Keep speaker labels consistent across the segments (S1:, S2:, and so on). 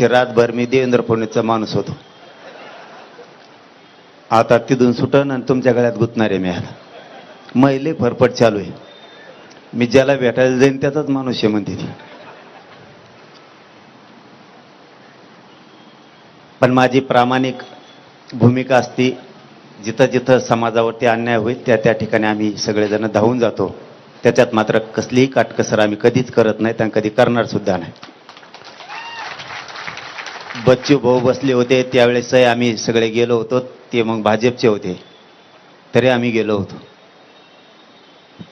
S1: रातभर मी देवेंद्र फडणवीसचा माणूस होतो. आता तिथून सुटन आणि तुमच्या गळ्यात गुंतणार आहे मी. आता महिले फरफट चालू आहे. मी ज्याला भेटायला जाईन त्याचाच माणूस आहे म्हणते ती. पण माझी प्रामाणिक भूमिका असती, जिथं जिथं समाजावरती अन्याय होईल त्या त्या ठिकाणी आम्ही सगळेजण धावून जातो. त्याच्यात मात्र कसलीही काटकसर आम्ही कधीच करत नाही आणि कधी करणार सुद्धा नाही. बच्चू भाऊ बसले होते त्यावेळेस आम्ही सगळे गेलो होतो. ते मग भाजपचे होते तरी आम्ही गेलो होतो.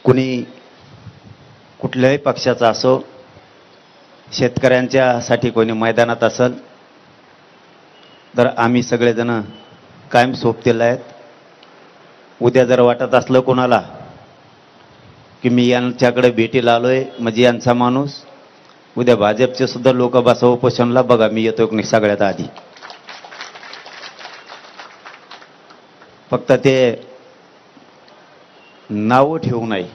S1: कुणी कुठल्याही पक्षाचा असो, शेतकऱ्यांच्यासाठी कोणी मैदानात असेल तर आम्ही सगळेजण कायम सोबतीला आहेत. उद्या जर वाटत असलं कोणाला की मी यांच्याकडे भेटीला आलोय म्हणजे यांचा माणूस, उद्या भाजपचे सुद्धा लोक बसा उपोषणला, बघा मी येतो की नाही सगळ्यात आधी. फक्त ते नाव ठेवू नये,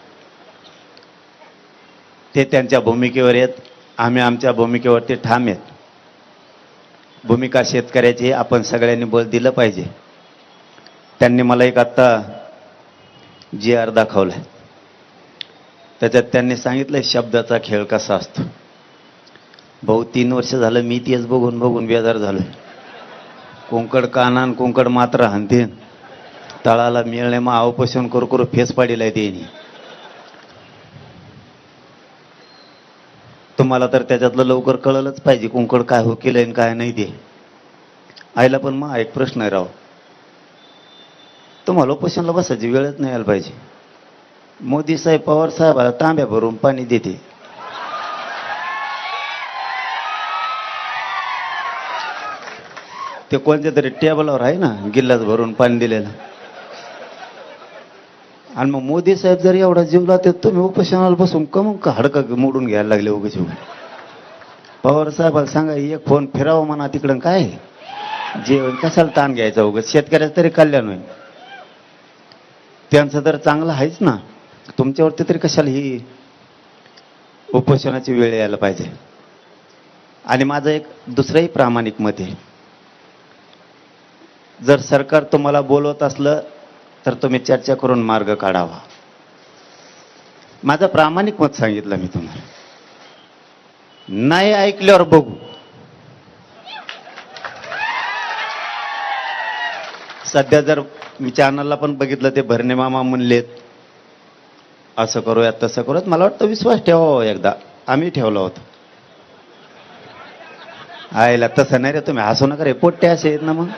S1: ते त्यांच्या भूमिकेवर आहेत, आम्ही आमच्या भूमिकेवरती ठाम आहेत. भूमिका शेतकऱ्याची आपण सगळ्यांनी बळ दिलं पाहिजे. त्यांनी मला एक आत्ता GR दाखवलाय, त्याच्यात त्यांनी सांगितलंय शब्दाचा खेळ कसा असतो. भाऊ 3 वर्ष झालं मी तेच बघून बघून बेजार झालोय. कुंकड कानान कुंकड मात्र हानतेन तळाला मिळणे मग अवपोषण करू करू फेस पाडीलाय त्यांनी. तुम्हाला तर त्याच्यातलं लवकर कळलंच पाहिजे कुंकड काय हो केलंय आणि काय नाही ते. आईला पण मग एक प्रश्न आहे राव, तुम्हाला उपोषणला बसायची वेळच नाही यायला पाहिजे. मोदी साहेब पवार साहेबाला तांब्या भरून पाणी देते. ते कोणत्या तरी टेबलावर आहे ना गिल्लास भरून पाणी दिलेलं. आणि मग मोदी साहेब जर एवढा जीवला तर तुम्ही उपोषणाला बसून मग हडकं मोडून घ्यायला लागले उगाच. पवार साहेबाला सांगा एक फोन फिरावं म्हणा तिकडं, काय जेवण कशाला ताण घ्यायचा उगाच, शेतकऱ्याचं तरी कल्याण होईल. त्यांचं तर चांगलं आहेच ना, तुमच्यावरती तरी कशाला ही उपोषणाची वेळ यायला पाहिजे. आणि माझं एक दुसरंही प्रामाणिक मत आहे, जर सरकार तुम्हाला बोलवत असलं तर तुम्ही चर्चा करून मार्ग काढावा. माझं प्रामाणिक मत सांगितलं मी तुम्हाला. नाही ऐकल्यावर बघू. सध्या जर मी चॅनलला पण बघितलं ते भरणे मामा म्हणलेत असं करूयात तसं करूयात, मला वाटतं विश्वास ठेवावा एकदा. आम्ही ठेवला होता. आयला तसं नाही रे, तुम्ही हसू नका रे, पोट्टे असे आहेत ना, मग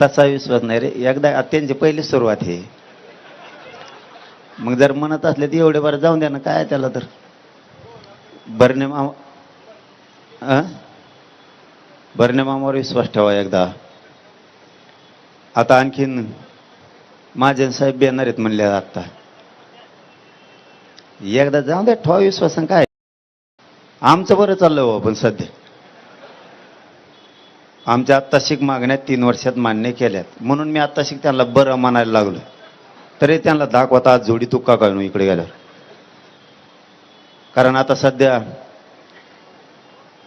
S1: तसा विश्वास नाही रे. एकदा त्यांची पहिली सुरुवात आहे. मग जर म्हणत असले तर एवढे बरं जाऊन द्या ना, काय त्याला. तर भरणे मामावर विश्वास ठेवा एकदा. आता आणखीन महाजन साहेब येणार आहेत म्हणले आता, एकदा जाऊन द्या, ठेवा विश्वास. काय आमचं बरं चाललं हो, पण सध्या आमच्या आत्ताशिक मागण्यात 3 वर्षात मान्य केल्यात, म्हणून मी आत्ताशिक त्यांना बरं म्हणायला लागलो. तरी त्यांना दाखवता आज जोडी तुक्का कळणू इकडे गेल्यावर. कारण आता सध्या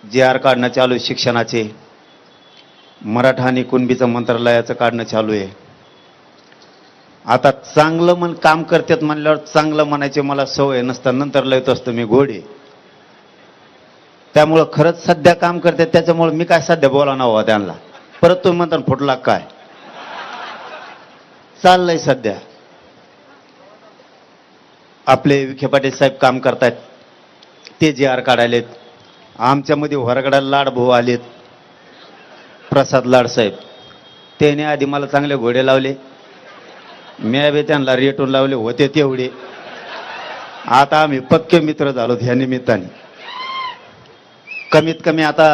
S1: GR काढणं चालू आहे शिक्षणाचे, मराठा आणि कुणबीचं मंत्रालयाचं काढणं चालू आहे. आता चांगलं काम करतात म्हणल्यावर चांगलं म्हणायचे मला सवय नसतं, नंतर लयत असतो मी घोडे. त्यामुळं खरंच सध्या काम करतात, त्याच्यामुळे मी काय सध्या बोला ना हवा त्यांना. परत तुम्ही म्हणता फुटला काय चाललंय. सध्या आपले विखे पाटील साहेब काम करतायत, ते GR काढायलेत. आमच्यामध्ये वरगडाला लाड भाऊ आलेत, प्रसाद लाड साहेब. त्याने आधी मला चांगले घोडे लावले, मी बी त्यांना रेटून लावले होते तेवढे. आता आम्ही पक्के मित्र झालो ह्या निमित्ताने. कमीत कमी आता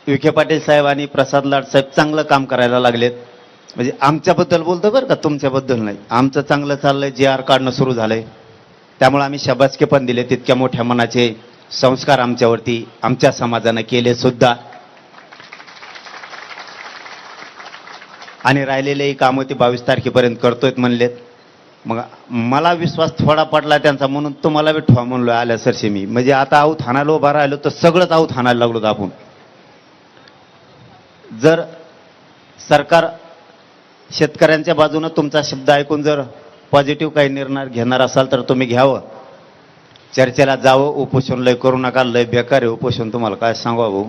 S1: विखे पाटील साहेब आणि प्रसाद लाड साहेब चांगलं काम करायला लागलेत. म्हणजे आमच्याबद्दल बोलतो बरं का, तुमच्याबद्दल नाही. आमचं चांगलं चाललंय, GR काढणं सुरू झालंय. त्यामुळे आम्ही शाबासकी पण दिले. तितक्या मोठ्या मनाचे संस्कार आमच्यावरती आमच्या समाजानं केले सुद्धा. आणि राहिलेले कामं ते 22 तारखेपर्यंत करतोयत म्हणलेत. मग मला विश्वास थोडा पडला त्यांचा, म्हणून तुम्हाला बी ठेवा म्हणलो आल्या सरशी मी. म्हणजे आता आऊत हाणायला उभा राहिलो तर सगळंच आऊत हाणायला लागलो तर आपण. जर सरकार शेतकऱ्यांच्या बाजूनं तुमचा शब्द ऐकून जर पॉझिटिव्ह काही निर्णय घेणार असाल तर तुम्ही घ्यावं, चर्चेला जावं. उपोषण लय करू नका, लय बेकार आहे उपोषण. तुम्हाला काय सांगा भाऊ,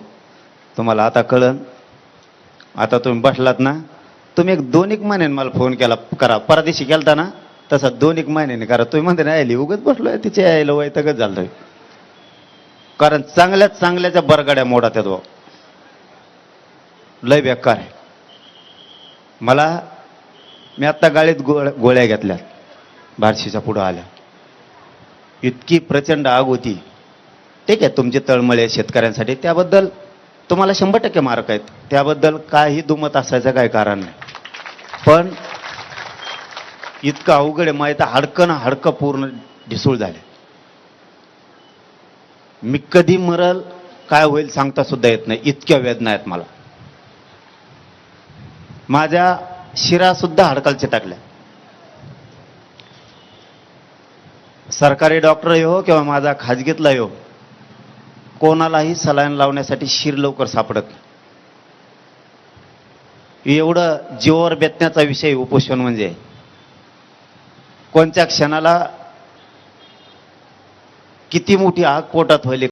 S1: तुम्हाला आता कळन. आता तुम्ही बसलात ना, तुम्ही एक 2-1 महिन्याने मला फोन केला करा, परदेशी केलता ना तसा 2-1 महिन्याने करा. तुम्ही म्हणते ना यायली उगच बसलोय, तिच्या यायला वैतागच झालं. कारण चांगल्याच चांगल्याच्या बरगाड्या मोडा त्या भाऊ, लय बेकार आहे. मी आत्ता गाडीत गोळ्या घेतल्या बार्शीच्या पुढं आल्या, इतकी प्रचंड आग होती. ठीक आहे तुमचे तळमळे शेतकऱ्यांसाठी, त्याबद्दल तुम्हाला 100% मार्क आहेत, त्याबद्दल काही दुमत असायचं काही कारण नाही. पण इतकं अवघड आहे, माहीत हाडकं ना हाडकं पूर्ण ढिसूळ झाले. मी कधी मरल काय होईल सांगता सुद्धा येत नाही, इतक्या वेदना आहेत मला. माझ्या शिरा सुद्धा हडकालच्या टाकल्या. सरकारी डॉक्टर हो किंवा माझा खाजगीतला हो, कोणालाही सलाईन लावण्यासाठी शिर लवकर सापडत नाही. एवढं जीवावर बेतण्याचा विषय उपोषण म्हणजे. कोणत्या क्षणाला किती मोठी आग पोटात व्हायली